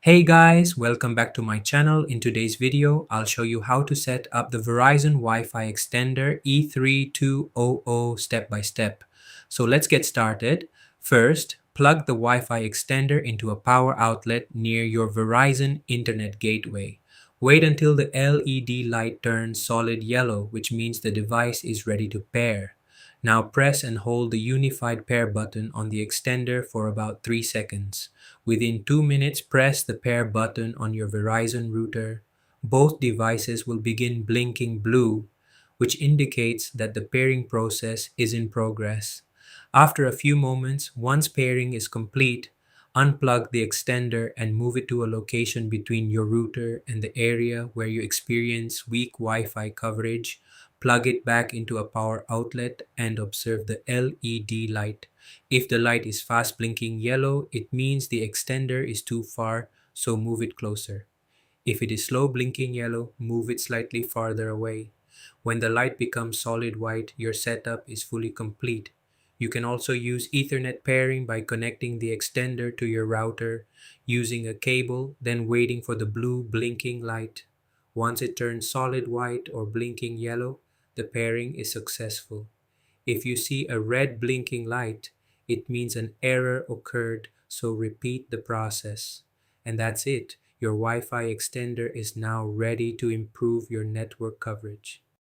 Hey guys, welcome back to my channel. In today's video, I'll show you how to set up the Verizon Wi-Fi extender E3200 step by step. So let's get started. First, plug the Wi-Fi extender into a power outlet near your Verizon Internet gateway. Wait until the LED light turns solid yellow, which means the device is ready to pair. Now press and hold the unified pair button on the extender for about 3 seconds. Within 2 minutes, press the pair button on your Verizon router. Both devices will begin blinking blue, which indicates that the pairing process is in progress. After a few moments, once pairing is complete, unplug the extender and move it to a location between your router and the area where you experience weak Wi-Fi coverage. Plug it back into a power outlet and observe the LED light. If the light is fast blinking yellow, it means the extender is too far, so move it closer. If it is slow blinking yellow, move it slightly farther away. When the light becomes solid white, your setup is fully complete. You can also use Ethernet pairing by connecting the extender to your router using a cable, then waiting for the blue blinking light. Once it turns solid white or blinking yellow, the pairing is successful. If you see a red blinking light, it means an error occurred, so repeat the process. And that's it. Your Wi-Fi extender is now ready to improve your network coverage.